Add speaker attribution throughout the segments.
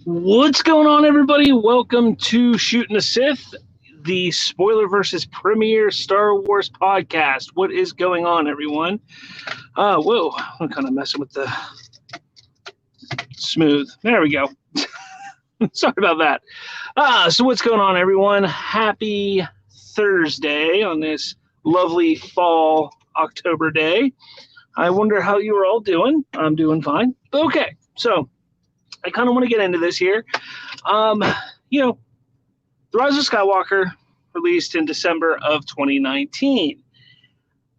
Speaker 1: What's going on, everybody? Welcome to Shooting the Sith, the spoiler versus premiere Star Wars podcast. What is going on, everyone? Whoa, I'm kind of messing with the smooth. There we go. Sorry about that. So what's going on, everyone? Happy Thursday on this lovely fall October day. I wonder how you are all doing. I'm doing fine. Okay, so I kind of want to get into this here. The Rise of Skywalker released in December of 2019.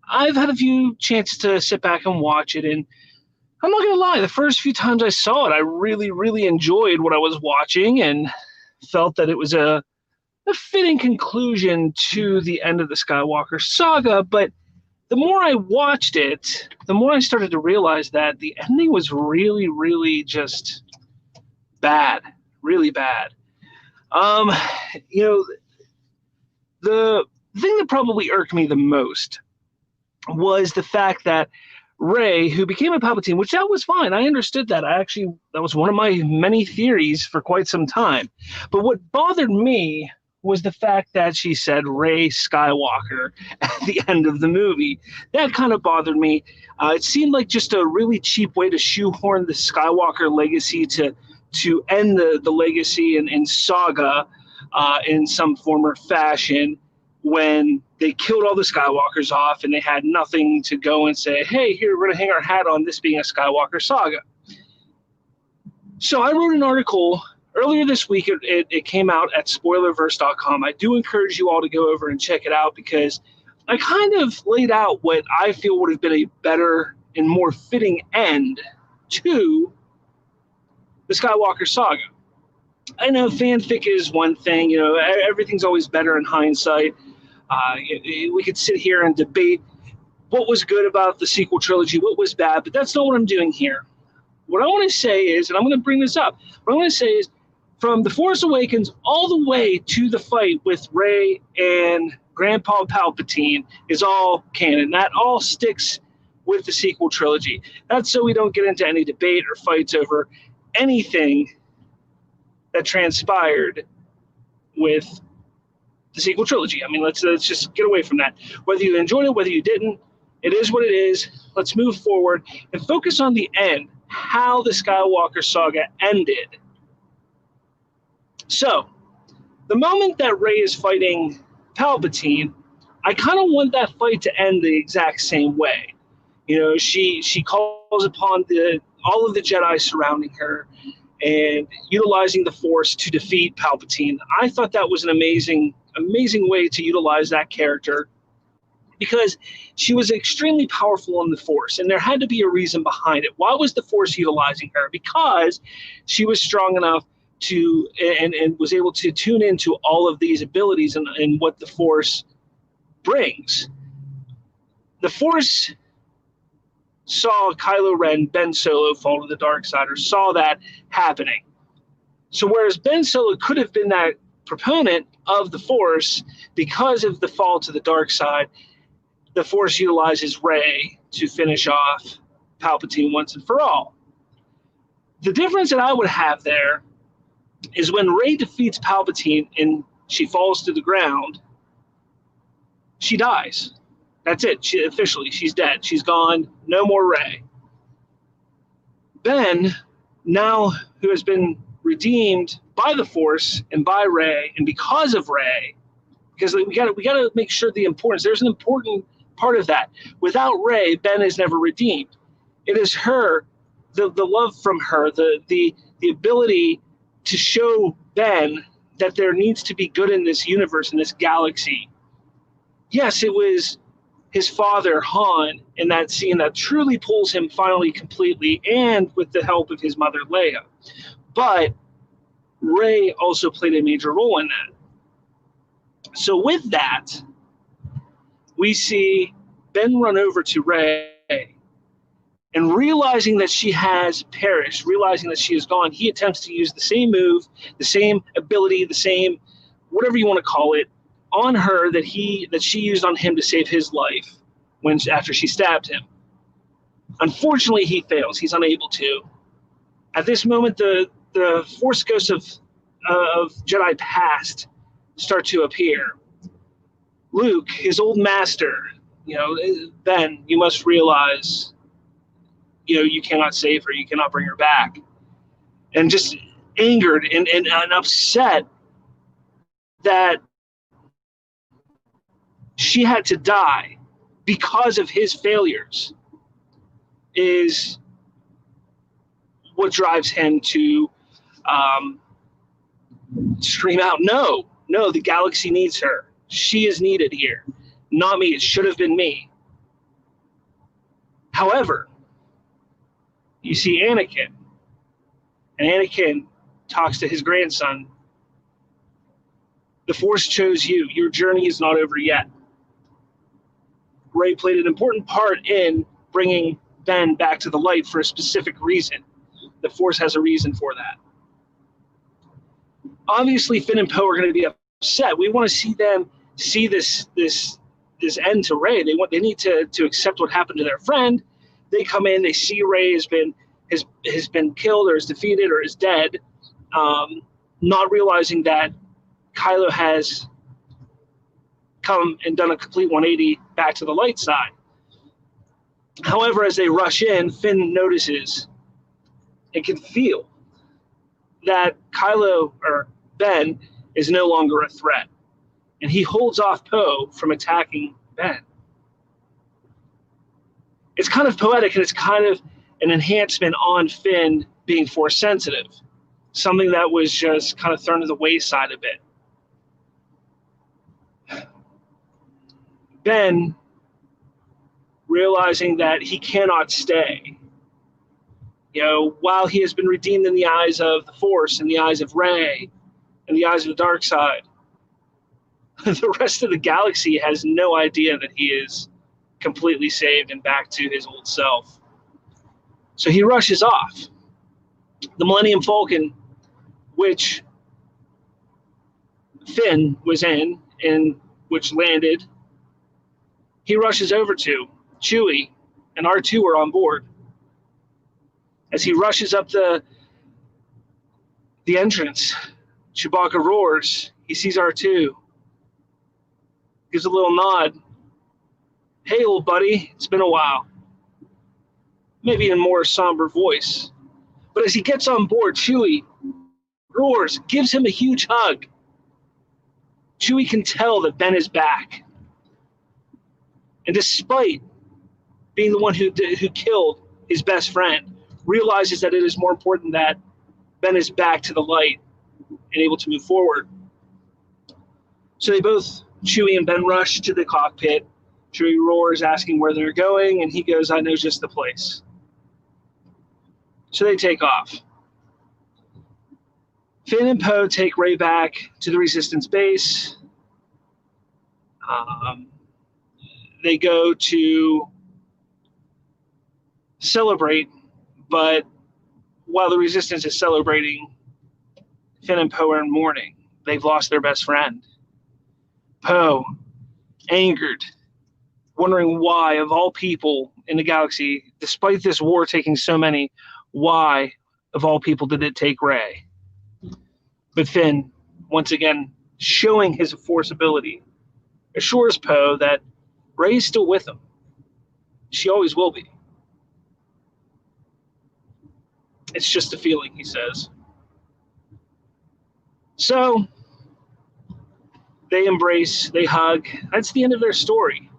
Speaker 1: I've had a few chances to sit back and watch it, and I'm not going to lie, the first few times I saw it, I really, really enjoyed what I was watching and felt that it was a fitting conclusion to the end of the Skywalker Saga, but the more I watched it, the more I started to realize that the ending was really, really just bad, really bad. The thing that probably irked me the most was the fact that Rey, who became a Palpatine, which that was fine. I understood that. That was one of my many theories for quite some time. But what bothered me was the fact that she said Rey Skywalker at the end of the movie. That kind of bothered me. It seemed like just a really cheap way to shoehorn the Skywalker legacy to end the legacy in Saga in some form or fashion, when they killed all the Skywalkers off and they had nothing to go and say, hey, here, we're going to hang our hat on this being a Skywalker Saga. So I wrote an article earlier this week. It came out at spoilerverse.com. I do encourage you all to go over and check it out, because I kind of laid out what I feel would have been a better and more fitting end to the Skywalker Saga. I know fanfic is one thing, everything's always better in hindsight. We could sit here and debate what was good about the sequel trilogy, what was bad, but that's not what I'm doing here. What I want to say is, and I'm going to bring this up, what I want to say is, from The Force Awakens all the way to the fight with Rey and Grandpa Palpatine is all canon. That all sticks with the sequel trilogy. That's so we don't get into any debate or fights over anything that transpired with the sequel trilogy. I mean, let's just get away from that. Whether you enjoyed it, whether you didn't, it is what it is. Let's move forward and focus on the end, how the Skywalker Saga ended. So, the moment that Rey is fighting Palpatine, I kind of want that fight to end the exact same way. She calls upon all of the Jedi surrounding her and utilizing the Force to defeat Palpatine. I thought that was an amazing way to utilize that character, because she was extremely powerful in the Force, and there had to be a reason behind it. Why was the Force utilizing her? Because she was strong enough to and was able to tune into all of these abilities and what the Force brings. The Force saw Kylo Ren, Ben Solo fall to the dark side, or saw that happening. So whereas Ben Solo could have been that proponent of the Force, because of the fall to the dark side, the Force utilizes Rey to finish off Palpatine once and for all. The difference that I would have there is when Rey defeats Palpatine and she falls to the ground, she dies. That's it. She's dead. She's gone. No more Rey. Ben, now who has been redeemed by the Force and by Rey, and because of Rey, because we got to make sure the importance. There's an important part of that. Without Rey, Ben is never redeemed. It is her, the love from her, the ability to show Ben that there needs to be good in this universe, in this galaxy. Yes, it was his father, Han, in that scene that truly pulls him finally completely, and with the help of his mother, Leia. But Rey also played a major role in that. So with that, we see Ben run over to Rey, and realizing that she has perished, realizing that she is gone, he attempts to use the same move, the same ability, the same, whatever you want to call it, on her that she used on him to save his life after she stabbed him. Unfortunately, he fails. He's unable to. At this moment, the the Force ghosts of Jedi past start to appear. Luke, his old master, Ben, you must realize, you cannot save her, you cannot bring her back. And just angered and upset that she had to die because of his failures is what drives him to scream out, no, the galaxy needs her. She is needed here, not me. It should have been me. However, you see Anakin, and Anakin talks to his grandson. The Force chose you. Your journey is not over yet. Rey played an important part in bringing Ben back to the light for a specific reason. The Force has a reason for that. Obviously, Finn and Poe are going to be upset. We want to see them see this end to Rey. They need to accept what happened to their friend. They come in, they see Rey has been killed or is defeated or is dead, not realizing that Kylo has come and done a complete 180 back to the light side. However, as they rush in, Finn notices and can feel that Kylo or Ben is no longer a threat, and he holds off Poe from attacking Ben. It's kind of poetic, and it's kind of an enhancement on Finn being Force sensitive, something that was just kind of thrown to the wayside a bit. Ben, realizing that he cannot stay, while he has been redeemed in the eyes of the Force, in the eyes of Rey, in the eyes of the dark side, the rest of the galaxy has no idea that he is completely saved and back to his old self. So he rushes off. The Millennium Falcon, which Finn was in and which landed, he rushes over to. Chewie and R2 are on board. As he rushes up the entrance, Chewbacca roars. He sees R2. Gives a little nod. Hey, old buddy, it's been a while. Maybe in a more somber voice. But as he gets on board, Chewie roars, gives him a huge hug. Chewie can tell that Ben is back. And despite being the one who killed his best friend, realizes that it is more important that Ben is back to the light and able to move forward. So they both, Chewie and Ben, rush to the cockpit. Chewie roars, asking where they're going, and he goes, I know just the place. So they take off. Finn and Poe take Rey back to the Resistance base. They go to celebrate, but while the Resistance is celebrating, Finn and Poe are in mourning. They've lost their best friend. Poe, angered, wondering why, of all people in the galaxy, despite this war taking so many, why, of all people, did it take Rey? But Finn, once again, showing his Force ability, assures Poe that Rey is still with him. She always will be. It's just a feeling, he says. So they embrace, they hug. That's the end of their story.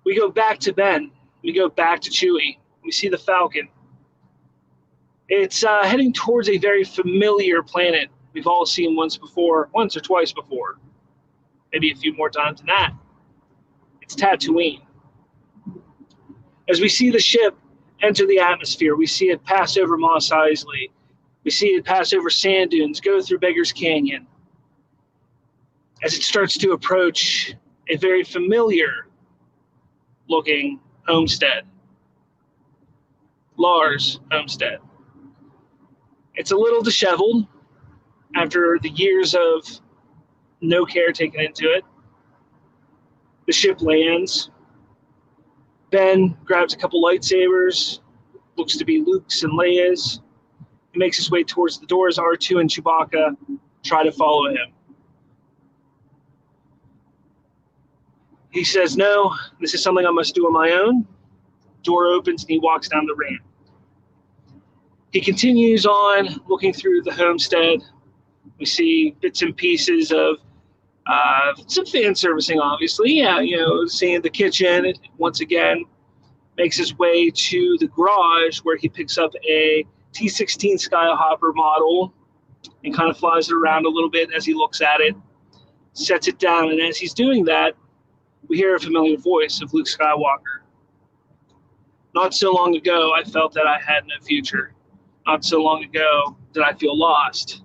Speaker 1: We go back to Ben. We go back to Chewie. We see the Falcon. It's heading towards a very familiar planet we've all seen once or twice before. Maybe a few more times than that. It's Tatooine. As we see the ship enter the atmosphere, we see it pass over Mos Eisley. We see it pass over sand dunes, go through Beggar's Canyon. As it starts to approach a very familiar looking homestead. Lars' homestead. It's a little disheveled after the years of no care taken into it. The ship lands. Ben grabs a couple lightsabers, looks to be Luke's and Leia's. He makes his way towards the doors. R2 and Chewbacca try to follow him. He says, no, this is something I must do on my own. Door opens and he walks down the ramp. He continues on looking through the homestead. We see bits and pieces of some fan servicing, obviously. Yeah, seeing the kitchen once again. Makes his way to the garage where he picks up a T-16 Skyhopper model and kind of flies it around a little bit as he looks at it, sets it down, and as he's doing that, we hear a familiar voice of Luke Skywalker. Not so long ago, I felt that I had no future. Not so long ago did I feel lost.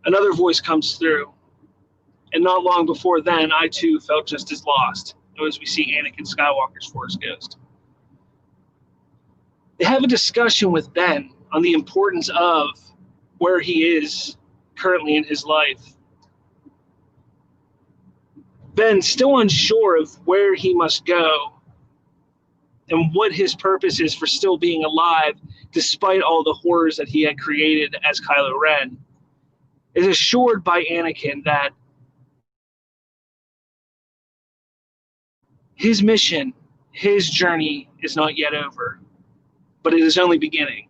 Speaker 1: Another voice comes through, and not long before then, I too felt just as lost. As we see Anakin Skywalker's Force Ghost. They have a discussion with Ben on the importance of where he is currently in his life. Ben, still unsure of where he must go and what his purpose is for still being alive, despite all the horrors that he had created as Kylo Ren, is assured by Anakin that his mission, his journey is not yet over, but it is only beginning.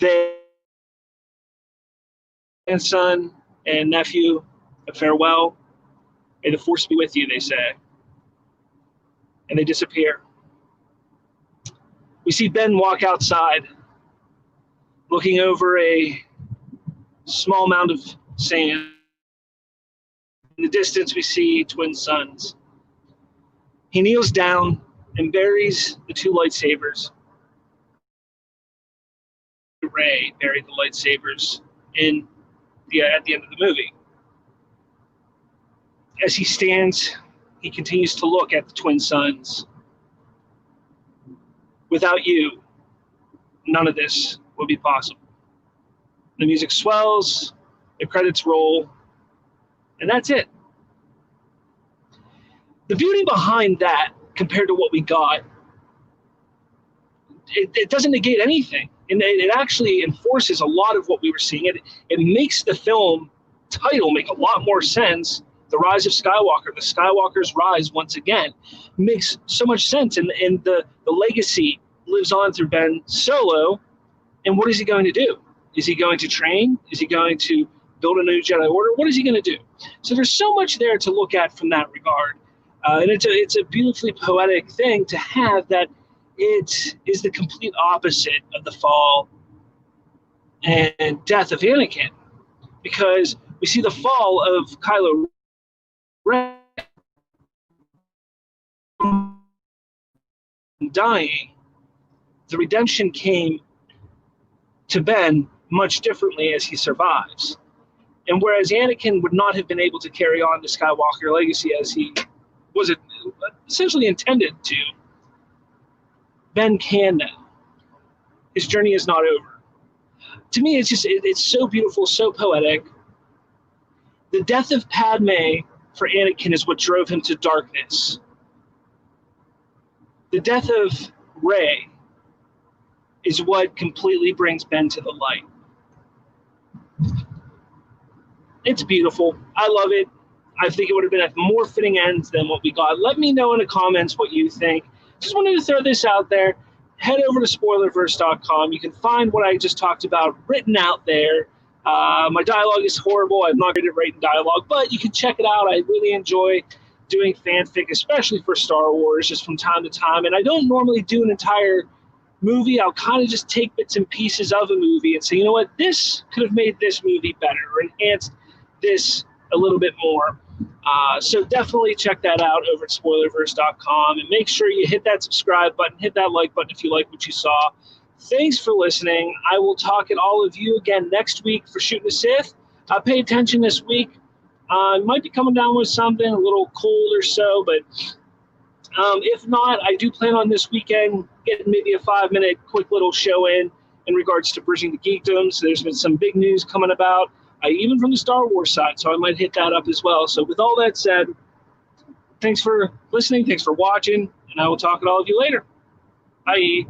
Speaker 1: They grandson and nephew, a farewell. May the Force be with you, they say. And they disappear. We see Ben walk outside, looking over a small mound of sand. In the distance, we see twin suns. He kneels down and buries the two lightsabers. Rey buried the lightsabers at the end of the movie. As he stands, he continues to look at the twin suns. Without you, none of this would be possible. The music swells, the credits roll, and that's it. The beauty behind that, compared to what we got, it doesn't negate anything. And it actually enforces a lot of what we were seeing. It makes the film title make a lot more sense. The Rise of Skywalker, the Skywalker's Rise once again, makes so much sense. And the legacy lives on through Ben Solo. And what is he going to do? Is he going to train? Is he going to build a new Jedi Order? What is he going to do? So there's so much there to look at from that regard. And it's a beautifully poetic thing to have that it is the complete opposite of the fall and death of Anakin. Because we see the fall of Kylo Ren dying. The redemption came to Ben much differently as he survives. And whereas Anakin would not have been able to carry on the Skywalker legacy as he was essentially intended to, Ben can now. His journey is not over. To me, it's so beautiful, so poetic. The death of Padme for Anakin is what drove him to darkness. The death of Rey is what completely brings Ben to the light. It's beautiful. I love it. I think it would have been a more fitting end than what we got. Let me know in the comments what you think. Just wanted to throw this out there. Head over to spoilerverse.com. You can find what I just talked about written out there. My dialogue is horrible. I'm not good at writing dialogue, but you can check it out. I really enjoy doing fanfic, especially for Star Wars, just from time to time. And I don't normally do an entire movie. I'll kind of just take bits and pieces of a movie and say, you know what, this could have made this movie better or enhanced this a little bit more. So definitely check that out over at spoilerverse.com and make sure you hit that subscribe button, hit that like button if you like what you saw. Thanks for listening. I will talk at all of you again next week for Shooting the Sith. Pay attention this week. I might be coming down with something a little cold or so, but if not, I do plan on this weekend getting maybe a 5-minute quick little show in regards to Bridging the Geekdom. So there's been some big news coming about, even from the Star Wars side, so I might hit that up as well. So with all that said, thanks for listening, thanks for watching, and and I will talk to all of you later. Bye.